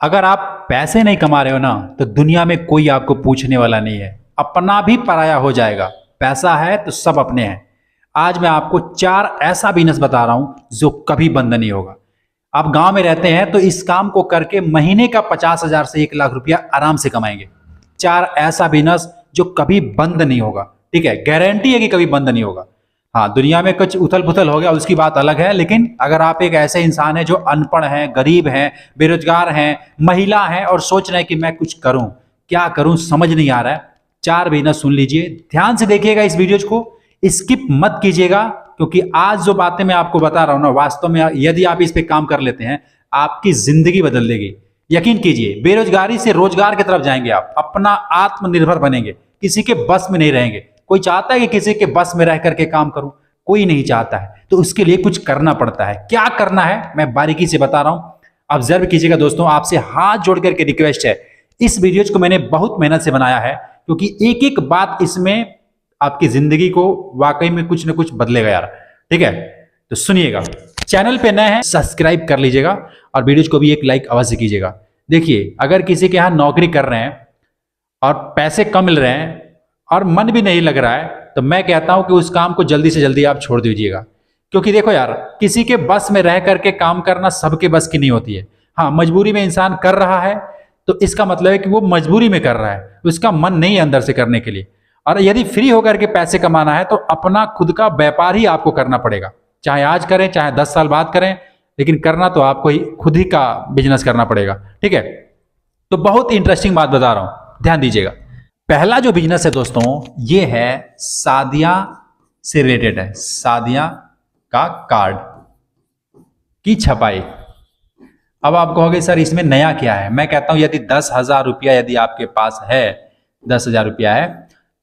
अगर आप पैसे नहीं कमा रहे हो ना तो दुनिया में कोई आपको पूछने वाला नहीं है। अपना भी पराया हो जाएगा। पैसा है तो सब अपने हैं। आज मैं आपको 4 ऐसा बिजनेस बता रहा हूं जो कभी बंद नहीं होगा। आप गांव में रहते हैं तो इस काम को करके महीने का 50,000 से 1 लाख रुपया आराम से कमाएंगे। 4 ऐसा बिजनेस जो कभी बंद नहीं होगा। ठीक है, गारंटी है कि कभी बंद नहीं होगा। हाँ, दुनिया में कुछ उथल पुथल हो गया उसकी बात अलग है, लेकिन अगर आप एक ऐसे इंसान है जो अनपढ़ हैं, गरीब हैं, बेरोजगार हैं, महिला हैं और सोच रहे हैं कि मैं कुछ करूं, क्या करूं, समझ नहीं आ रहा है, 4 बिजनेस सुन लीजिए। ध्यान से देखिएगा इस वीडियो को, स्किप मत कीजिएगा, क्योंकि आज जो बातें मैं आपको बता रहा हूं ना, वास्तव में यदि आप इस पे काम कर लेते हैं आपकी जिंदगी बदल देगी। यकीन कीजिए, बेरोजगारी से रोजगार की तरफ जाएंगे आप, अपना आत्मनिर्भर बनेंगे, किसी के बस में नहीं रहेंगे। कोई चाहता है कि किसी के बस में रह करके काम करूं? कोई नहीं चाहता है। तो उसके लिए कुछ करना पड़ता है। क्या करना है मैं बारीकी से बता रहा हूं, ऑब्जर्व कीजिएगा दोस्तों। आपसे हाथ जोड़ करके रिक्वेस्ट है, इस वीडियो को मैंने बहुत मेहनत से बनाया है, क्योंकि एक एक बात इसमें आपकी जिंदगी को वाकई में कुछ ना कुछ बदलेगा यार। ठीक है, तो सुनिएगा। चैनल पे नए हैं सब्सक्राइब कर लीजिएगा और वीडियो को भी एक लाइक अवश्य कीजिएगा। देखिए, अगर किसी के यहां नौकरी कर रहे हैं और पैसे कम मिल रहे हैं और मन भी नहीं लग रहा है, तो मैं कहता हूं कि उस काम को जल्दी से जल्दी आप छोड़ दीजिएगा। क्योंकि देखो यार, किसी के बस में रह करके काम करना सबके बस की नहीं होती है। हाँ, मजबूरी में इंसान कर रहा है तो इसका मतलब है कि वो मजबूरी में कर रहा है, उसका मन नहीं है अंदर से करने के लिए। और यदि फ्री होकर के पैसे कमाना है तो अपना खुद का व्यापार ही आपको करना पड़ेगा। चाहे आज करें, चाहे 10 साल बाद करें, लेकिन करना तो आपको ही खुद ही का बिजनेस करना पड़ेगा। ठीक है, तो बहुत इंटरेस्टिंग बात बता रहा हूं, ध्यान दीजिएगा। पहला जो बिजनेस है दोस्तों, ये है शादियां से रिलेटेड है। शादियां का कार्ड की छपाई। अब आप कहोगे सर इसमें नया क्या है? मैं कहता हूं यदि 10,000 रुपया यदि आपके पास है, 10,000 रुपया है,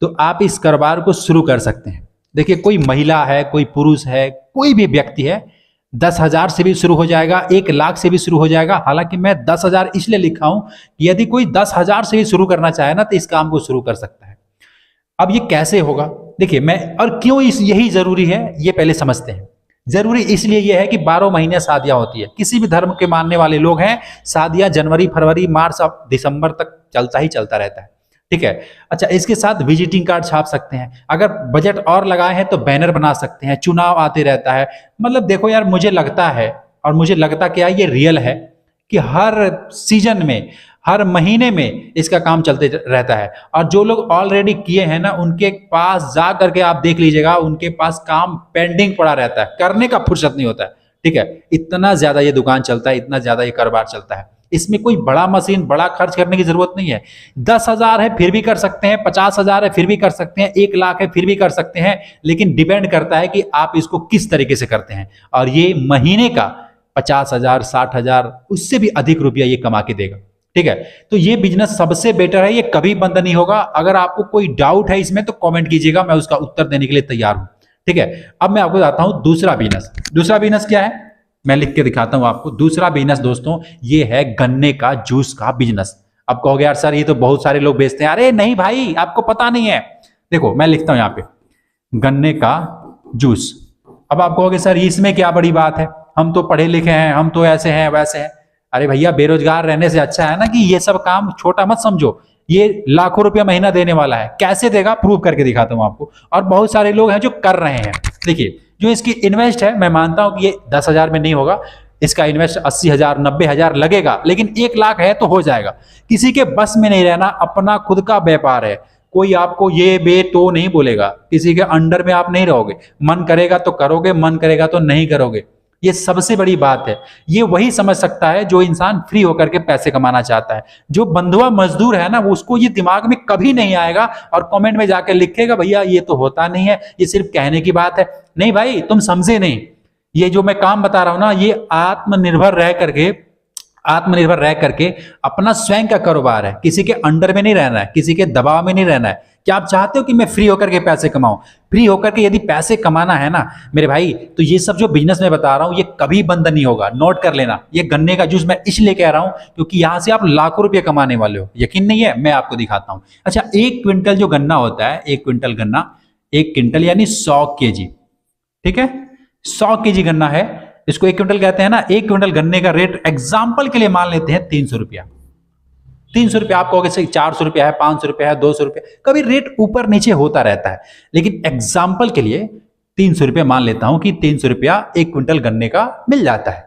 तो आप इस कारोबार को शुरू कर सकते हैं। देखिए, कोई महिला है, कोई पुरुष है, कोई भी व्यक्ति है, 10,000 से भी शुरू हो जाएगा, 1 लाख से भी शुरू हो जाएगा। हालांकि मैं 10,000 इसलिए लिखा हूं कि यदि कोई 10,000 से भी शुरू करना चाहे ना तो इस काम को शुरू कर सकता है। अब ये कैसे होगा? देखिए, मैं और क्यों यही जरूरी है ये पहले समझते हैं। जरूरी इसलिए यह है कि 12 महीने शादियां होती है। किसी भी धर्म के मानने वाले लोग हैं, शादियां जनवरी, फरवरी, मार्च और दिसंबर तक चलता ही चलता रहता है। ठीक है, अच्छा, इसके साथ विजिटिंग कार्ड छाप सकते हैं। अगर बजट और लगाए हैं तो बैनर बना सकते हैं। चुनाव आते रहता है। मतलब देखो यार, मुझे लगता है, और मुझे लगता क्या ये रियल है, कि हर सीजन में, हर महीने में इसका काम चलते रहता है। और जो लोग ऑलरेडी किए हैं ना, उनके पास जा करके आप देख लीजिएगा, उनके पास काम पेंडिंग पड़ा रहता है, करने का फुर्सत नहीं होता है। ठीक है, इतना ज्यादा ये दुकान चलता है, इतना ज्यादा ये कारोबार चलता है। इसमें कोई बड़ा मशीन, बड़ा खर्च करने की जरूरत नहीं है। 10,000 है फिर भी कर सकते हैं, 50,000 है फिर भी कर सकते हैं, 1 लाख है फिर भी कर सकते हैं। लेकिन डिपेंड करता है कि आप इसको किस तरीके से करते हैं। और ये महीने का 50,000, 60,000, उससे भी अधिक रुपया ये कमा के देगा। ठीक है, तो ये बिजनेस सबसे बेटर है, ये कभी बंद नहीं होगा। अगर आपको कोई डाउट है इसमें तो कमेंट कीजिएगा, मैं उसका उत्तर देने के लिए तैयार हूं। ठीक है, अब मैं आपको बताता हूं दूसरा बिजनेस। दूसरा बिजनेस क्या है, मैं लिख के दिखाता हूं आपको। दूसरा बिजनेस दोस्तों, ये है गन्ने का जूस का बिजनेस। अब कहोगे यार सर ये तो बहुत सारे लोग बेचते हैं। अरे नहीं भाई, आपको पता नहीं है। देखो, मैं लिखता हूं यहां पे गन्ने का जूस। अब आप कहोगे सर इसमें क्या बड़ी बात है, हम तो पढ़े लिखे हैं, हम तो ऐसे हैं वैसे हैं। अरे भैया, बेरोजगार रहने से अच्छा है ना कि ये सब काम छोटा मत समझो। ये लाखों रुपया महीना देने वाला है। कैसे देगा, प्रूव करके दिखाता हूं आपको। और बहुत सारे लोग हैं जो कर रहे हैं। देखिए, जो इसकी इन्वेस्ट है, मैं मानता हूं कि ये 10,000 में नहीं होगा। इसका इन्वेस्ट 80,000, 90,000 लगेगा, लेकिन 1 लाख है तो हो जाएगा। किसी के बस में नहीं रहना, अपना खुद का व्यापार है। कोई आपको ये बे तो नहीं बोलेगा, किसी के अंडर में आप नहीं रहोगे। मन करेगा तो करोगे, मन करेगा तो नहीं करोगे। ये सबसे बड़ी बात है। ये वही समझ सकता है जो इंसान फ्री होकर के पैसे कमाना चाहता है। जो बंधुआ मजदूर है ना, वो उसको ये दिमाग में कभी नहीं आएगा और कमेंट में जाकर लिखेगा भैया ये तो होता नहीं है, ये सिर्फ कहने की बात है। नहीं भाई, तुम समझे नहीं। ये जो मैं काम बता रहा हूं ना, ये आत्मनिर्भर रह करके अपना स्वयं का कारोबार है। किसी के अंडर में नहीं रहना है, किसी के दबाव में नहीं रहना है। क्या आप चाहते हो कि मैं फ्री होकर के पैसे कमाऊं? फ्री होकर के यदि पैसे कमाना है ना मेरे भाई, तो ये सब जो बिजनेस मैं बता रहा हूं ये कभी बंद नहीं होगा। नोट कर लेना। ये गन्ने का जूस मैं इसलिए कह रहा हूं क्योंकि यहां से आप लाखों रुपए कमाने वाले हो। यकीन नहीं है, मैं आपको दिखाता हूं। अच्छा, 1 क्विंटल जो गन्ना होता है, 1 क्विंटल गन्ना, 1 क्विंटल यानी 100 kg। ठीक है, 100 kg गन्ना है। इसको 1 क्विंटल कहते हैं ना। 1 क्विंटल गन्ने का रेट एग्जाम्पल के लिए मान लेते हैं 300 रुपया। 300 रुपया आप कहोगे सही, 400 रुपया है, 500 रुपया है, 200 रुपया, कभी रेट ऊपर नीचे होता रहता है, लेकिन एग्जाम्पल के लिए 300 रुपया मान लेता हूं कि 300 रुपया 1 क्विंटल गन्ने का मिल जाता है।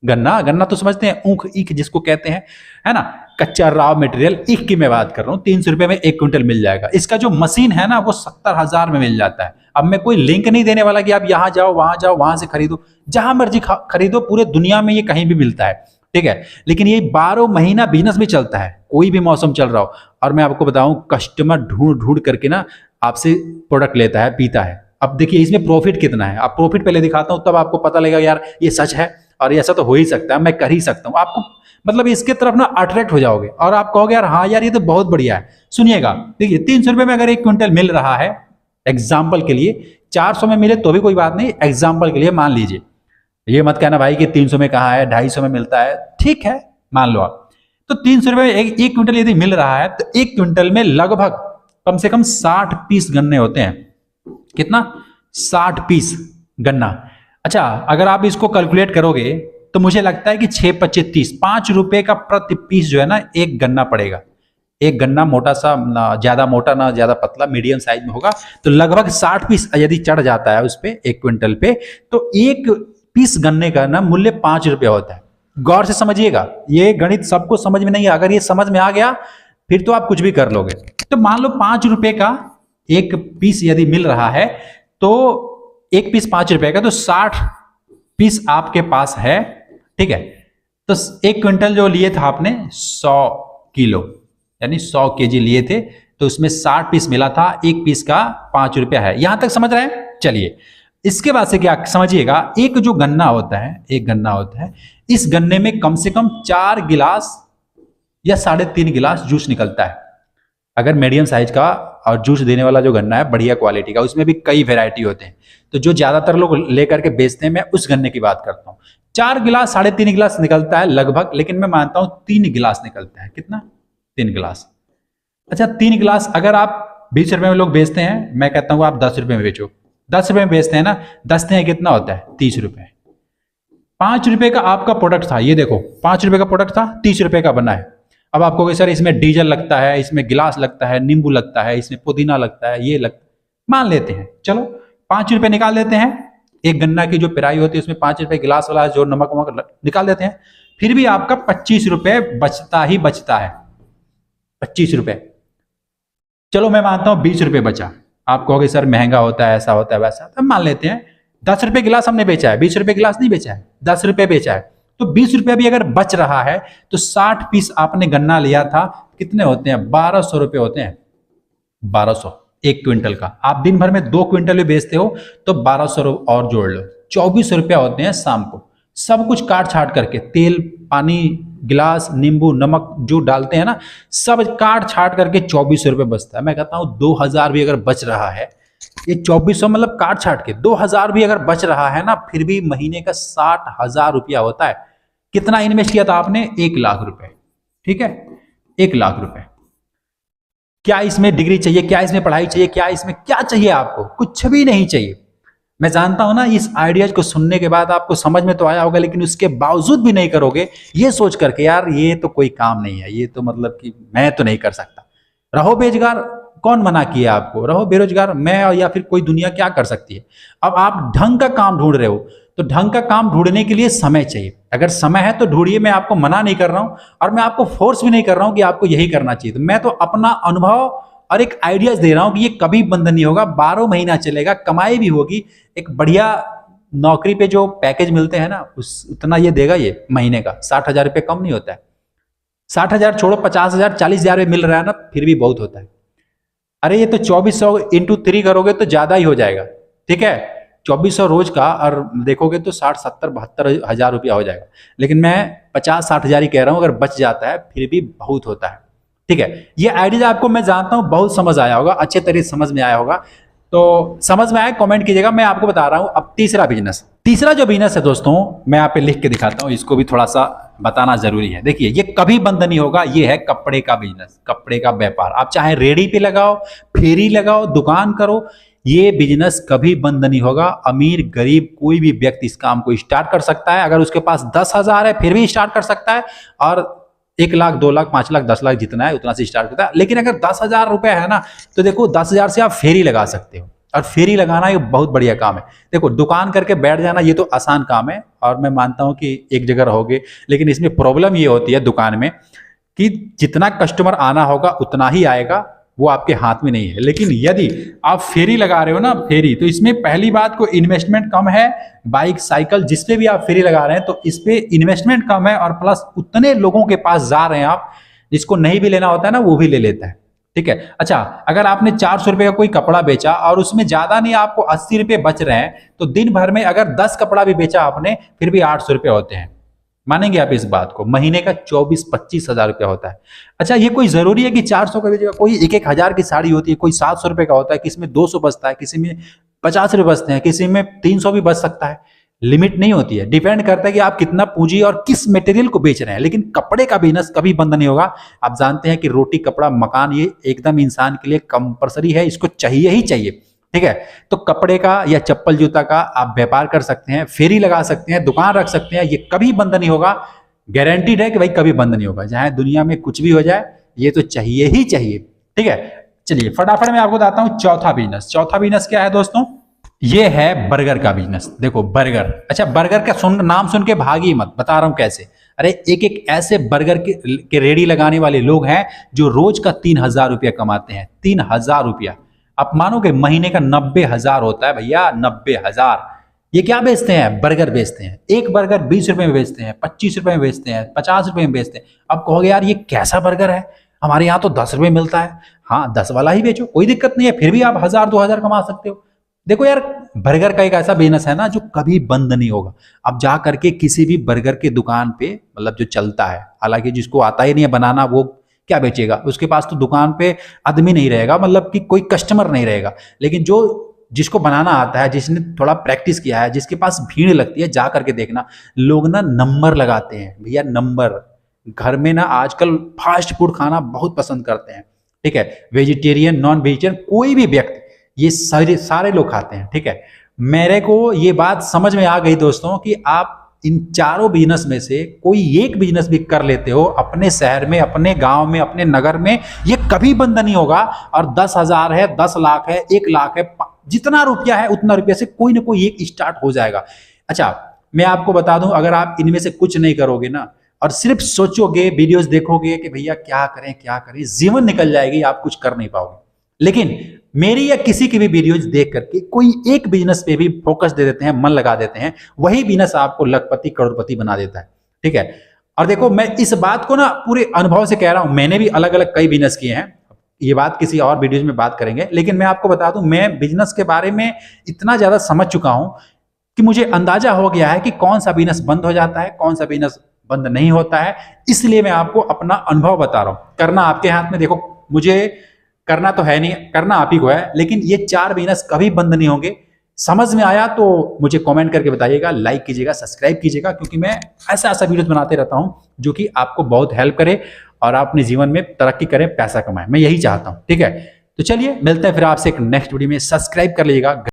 गन्ना, गन्ना तो समझते हैं, ऊख ईख जिसको कहते हैं, है ना, कच्चा रॉ मटेरियल, ईख की मैं बात कर रहा हूं। 300 रुपये में 1 क्विंटल मिल जाएगा। इसका जो मशीन है ना वो 70,000 में मिल जाता है। अब मैं कोई लिंक नहीं देने वाला कि आप यहां जाओ वहां से खरीदो, जहां मर्जी खरीदो, पूरे दुनिया में ये कहीं भी मिलता है, ठीक है। लेकिन ये 12 महीना बिजनेस भी चलता है, कोई भी मौसम चल रहा हो। और मैं आपको बताऊं, कस्टमर ढूंढ ढूंढ करके ना आपसे प्रोडक्ट लेता है, पीता है। अब देखिए इसमें प्रॉफिट कितना है, आप प्रॉफिट पहले दिखाता हूं तब आपको पता लगेगा यार ये सच है और ऐसा तो हो ही सकता है, मैं कर ही सकता हूं। आपको मतलब इसके तरफ ना अट्रैक्ट हो जाओगे और आप कहोगे यार हाँ यार ये तो बहुत बढ़िया है। सुनिएगा, देखिए 300 रुपये में अगर 1 क्विंटल मिल रहा है, एग्जाम्पल के लिए 400 में मिले तो भी कोई बात नहीं, एग्जाम्पल के लिए मान लीजिए। ये मत कहना भाई कि 300 में कहाँ है, 250 में मिलता है, ठीक है मान लो आप। तो 300 रुपये में 1 क्विंटल यदि मिल रहा है तो 1 क्विंटल में लगभग कम से कम 60 पीस गन्ने होते हैं। कितना? 60 पीस गन्ना। अच्छा, अगर आप इसको कैलकुलेट करोगे तो मुझे लगता है कि 6×25 30, 5 रुपए का प्रति पीस जो है ना एक गन्ना पड़ेगा। एक गन्ना मोटा सा, ना ज्यादा मोटा ना ज्यादा पतला, मीडियम साइज में होगा, तो लगभग 60 पीस यदि चढ़ जाता है उस पे 1 क्विंटल पे, तो 1 पीस गन्ने का ना मूल्य 5 रुपया होता है। गौर से समझिएगा, ये गणित सबको समझ में नहीं है, अगर ये समझ में आ गया फिर तो आप कुछ भी कर लोगे। तो मान लो 5 रुपए का 1 पीस यदि मिल रहा है तो 1 पीस 5 रुपए का, तो 60 पीस आपके पास है, ठीक है। तो 1 क्विंटल जो लिए था आपने 100 किलो यानी 100 केजी लिए थे, तो उसमें 60 पीस मिला था, 1 पीस का 5 रुपया है। यहां तक समझ रहे हैं? चलिए इसके बाद से क्या समझिएगा, एक जो गन्ना होता है, एक गन्ना होता है, इस गन्ने में कम से कम 4 गिलास या 3.5 गिलास जूस निकलता है। अगर मीडियम साइज का और जूस देने वाला जो गन्ना है बढ़िया क्वालिटी का, उसमें भी कई वैरायटी होते हैं, तो जो ज्यादातर लोग लेकर के बेचते हैं, मैं उस गन्ने की बात करता हूं। 4 गिलास 3.5 गिलास निकलता है लगभग, लेकिन मैं मानता हूं 3 गिलास निकलता है। कितना? 3 गिलास। अच्छा, 3 गिलास अगर आप 20 रुपए में लोग बेचते हैं, मैं कहता हूं आप 10 रुपए में बेचो। 10 रुपए में बेचते हैं ना, 10 हैं कितना होता है? 30 रुपए। 5 रुपए का आपका प्रोडक्ट था, ये देखो 5 रुपए का प्रोडक्ट था, 30 रुपए का बना है। अब आपको कहे सर इसमें डीजल लगता है, इसमें गिलास लगता है, नींबू लगता है, इसमें पुदीना लगता है, ये लगता है, मान लेते हैं, चलो 5 रुपए निकाल देते हैं। एक गन्ना की जो पिराई होती है उसमें 5 रुपए गिलास वाला जो नमक वमक निकाल देते हैं, फिर भी आपका 25 रुपए बचता ही बचता है। 25 रुपए, चलो मैं मानता हूं 20 रुपए बचा। आप कहोगे सर महंगा होता है, ऐसा होता है वैसा, तो मान लेते हैं 10 रुपए गिलास हमने बेचा है, 20 रुपए गिलास नहीं बेचा है, 10 रुपए बेचा है, तो 20 रुपया भी अगर बच रहा है तो 60 पीस आपने गन्ना लिया था, कितने होते हैं? 1200 रुपए होते हैं। 1200 1 क्विंटल का। आप दिन भर में 2 क्विंटल भी बेचते हो तो 1200 और जोड़ लो, 2400 रुपया होते हैं शाम को। सब कुछ काट छाट करके, तेल, पानी, गिलास, नींबू, नमक जो डालते हैं ना, सब काट छाट करके 2400 रुपये बचता है। मैं कहता हूं 2000 भी अगर बच रहा है, ये 2400 मतलब काट छाट के 2000 भी अगर बच रहा है ना, फिर भी महीने का 60,000 रुपया होता है। कितना इन्वेस्ट किया था आपने? 1 लाख रुपए, ठीक है, 1 लाख रुपए। क्या इसमें डिग्री चाहिए? क्या इसमें पढ़ाई चाहिए? क्या इसमें क्या चाहिए आपको? कुछ भी नहीं चाहिए। मैं जानता हूं ना, इस आइडियाज को सुनने के बाद आपको समझ में तो आया होगा, लेकिन उसके बावजूद भी नहीं करोगे, ये सोच करके यार ये तो कोई काम नहीं है, ये तो मतलब कि मैं तो नहीं कर सकता। रहो बेरोजगार, कौन मना किया आपको? रहो बेरोजगार, मैं या फिर कोई दुनिया क्या कर सकती है? अब आप ढंग का काम ढूंढ रहे हो, तो ढंग का काम ढूंढने के लिए समय चाहिए। अगर समय है तो ढूंढिए, मैं आपको मना नहीं कर रहा हूं और मैं आपको फोर्स भी नहीं कर रहा हूं कि आपको यही करना चाहिए। तो मैं तो अपना अनुभव और एक आइडियाज दे रहा हूं कि ये कभी बंद नहीं होगा, 12 महीना चलेगा, कमाई भी होगी। एक बढ़िया नौकरी पे जो पैकेज मिलते हैं ना, उस उतना ये देगा, ये महीने का 60,000 रुपये कम नहीं होता है। 60,000 छोड़ो, 50,000 40,000 में मिल रहा है ना, फिर भी बहुत होता है। अरे ये तो 2400 इंटू 3 करोगे तो ज्यादा ही हो जाएगा, ठीक है। 2400 रोज का और देखोगे तो 60 70 72 हजार रुपया हो जाएगा। लेकिन मैं 50 60 हजार ही कह रहा हूं, अगर बच जाता है फिर भी बहुत होता है, ठीक है। ये आइडिया आपको मैं जानता हूं बहुत समझ आया होगा, अच्छे तरीके से समझ में आया होगा। तो समझ में आया कमेंट कीजिएगा। मैं आपको बता रहा हूं अब तीसरा बिजनेस। तीसरा जो बिजनेस है दोस्तों, मैं यहाँ पे लिख के दिखाता हूं, इसको भी थोड़ा सा बताना जरूरी है। देखिए ये कभी बंद नहीं होगा, ये है कपड़े का बिजनेस, कपड़े का व्यापार। आप चाहे रेडी पे लगाओ, फेरी लगाओ, दुकान करो, ये बिजनेस कभी बंद नहीं होगा। अमीर गरीब कोई भी व्यक्ति इस काम को स्टार्ट कर सकता है। अगर उसके पास 10,000 है फिर भी स्टार्ट कर सकता है, और 1 लाख 2 लाख 5 लाख 10 लाख जितना है उतना से स्टार्ट करता है। लेकिन अगर 10,000 रुपए है ना, तो देखो 10,000 से आप फेरी लगा सकते हो, और फेरी लगाना ये बहुत बढ़िया काम है। देखो दुकान करके बैठ जाना ये तो आसान काम है, और मैं मानता हूं कि एक जगह रहोगे, लेकिन इसमें प्रॉब्लम ये होती है दुकान में कि जितना कस्टमर आना होगा उतना ही आएगा, वो आपके हाथ में नहीं है। लेकिन यदि आप फेरी लगा रहे हो ना, फेरी, तो इसमें पहली बात को इन्वेस्टमेंट कम है। बाइक साइकिल जिस पे भी आप फेरी लगा रहे हैं तो इस पे इन्वेस्टमेंट कम है, और प्लस उतने लोगों के पास जा रहे हैं आप, जिसको नहीं भी लेना होता है ना वो भी ले लेता है। ठीक है। अच्छा, अगर आपने 400 रुपए का कोई कपड़ा बेचा और उसमें ज्यादा नहीं, आपको 80 रुपए बच रहे हैं, तो दिन भर में अगर 10 कपड़ा भी बेचा आपने फिर भी 800 रुपए होते हैं। मानेंगे आप इस बात को? महीने का 24-25 हजार रुपया होता है। अच्छा, ये कोई जरूरी है कि 400 का बेचेगा? कोई 1-1 हजार की साड़ी होती है, कोई 700 रुपए का होता है, किसी में 200 बचता है, किसी में 50 रुपए बचते हैं, किसी में 300 भी बच सकता है। लिमिट नहीं होती है, डिपेंड करता है कि आप कितना पूंजी और किस मटेरियल को बेच रहे हैं। लेकिन कपड़े का बिजनेस कभी बंद नहीं होगा। आप जानते हैं कि रोटी कपड़ा मकान ये एकदम इंसान के लिए कंपलसरी है, इसको चाहिए ही चाहिए। ठीक है। तो कपड़े का या चप्पल जूता का आप व्यापार कर सकते हैं, फेरी लगा सकते हैं, दुकान रख सकते हैं, ये कभी बंद नहीं होगा। गारंटीड है कि भाई कभी बंद नहीं होगा, चाहे दुनिया में कुछ भी हो जाए, ये तो चाहिए ही चाहिए। ठीक है। चलिए फटाफट मैं आपको बताता हूं चौथा बिजनेस। चौथा बिजनेस क्या है दोस्तों? ये है बर्गर का बिजनेस। देखो बर्गर, अच्छा बर्गर का नाम सुन के भागी मत, बता रहा हूं कैसे। अरे एक एक ऐसे बर्गर के रेडी लगाने वाले लोग हैं जो रोज का 3,000 रुपया कमाते हैं। 3,000 रुपया, आप मानोगे महीने का 90,000 होता है भैया, 90,000। ये क्या बेचते हैं? बर्गर बेचते हैं। एक बर्गर 20 रुपए में बेचते हैं, 25 रुपए में बेचते हैं, 50 रुपए में बेचते हैं। अब कहोगे यार ये कैसा बर्गर है, हमारे यहाँ तो 10 रुपए मिलता है। हाँ 10 वाला ही बेचो, कोई दिक्कत नहीं है, फिर भी आप 1,000-2,000 कमा सकते हो। देखो यार, बर्गर का एक ऐसा बिजनेस है ना जो कभी बंद नहीं होगा। अब जा करके किसी भी बर्गर के दुकान पे, मतलब जो चलता है, हालांकि जिसको आता ही नहीं है बनाना वो क्या बेचेगा, उसके पास तो दुकान पे आदमी नहीं रहेगा, मतलब कि कोई कस्टमर नहीं रहेगा। लेकिन जो जिसको बनाना आता है, जिसने थोड़ा प्रैक्टिस किया है, जिसके पास भीड़ लगती है, जा करके देखना, लोग ना नंबर लगाते हैं भैया, नंबर। घर में ना आजकल फास्ट फूड खाना बहुत पसंद करते हैं। ठीक है। वेजिटेरियन नॉन वेजिटेरियन कोई भी व्यक्ति, ये सारे लोग खाते हैं। ठीक है। मेरे को ये बात समझ में आ गई दोस्तों कि आप इन चारों बिजनेस में से कोई एक बिजनेस भी कर लेते हो अपने शहर में, अपने गांव में, अपने नगर में, ये कभी बंद नहीं होगा। और 10,000 है, 10 लाख है, 1 लाख है, जितना रुपया है उतना रुपया से कोई ना कोई एक स्टार्ट हो जाएगा। अच्छा, मैं आपको बता दूं, अगर आप इनमें से कुछ नहीं करोगे ना, और सिर्फ सोचोगे, वीडियोस देखोगे कि भैया क्या करें क्या करें, जीवन निकल जाएगी, आप कुछ कर नहीं पाओगे। लेकिन मेरी या किसी की भी वीडियोज देख करके कोई एक बिजनेस पे भी फोकस दे देते हैं, मन लगा देते हैं, वही बिजनेस आपको लखपति करोड़पति बना देता है। ठीक है। और देखो मैं इस बात को ना पूरे अनुभव से कह रहा हूं, मैंने भी अलग अलग कई बिजनेस किए हैं, ये बात किसी और वीडियोज में बात करेंगे। लेकिन मैं आपको बता दूं, मैं बिजनेस के बारे में इतना ज्यादा समझ चुका हूं कि मुझे अंदाजा हो गया है कि कौन सा बिजनेस बंद हो जाता है, कौन सा बिजनेस बंद नहीं होता है। इसलिए मैं आपको अपना अनुभव बता रहा हूं। करना आपके हाथ में, देखो मुझे करना तो है नहीं, करना आप ही को है। लेकिन ये 4 बिजनेस कभी बंद नहीं होंगे। समझ में आया तो मुझे कमेंट करके बताइएगा, लाइक कीजिएगा, सब्सक्राइब कीजिएगा, क्योंकि मैं ऐसा ऐसा वीडियो बनाते रहता हूं जो कि आपको बहुत हेल्प करे और आप अपने जीवन में तरक्की करें, पैसा कमाएं। मैं यही चाहता हूं। ठीक है। तो चलिए मिलते हैं फिर आपसे एक नेक्स्ट वीडियो में। सब्सक्राइब कर लीजिएगा।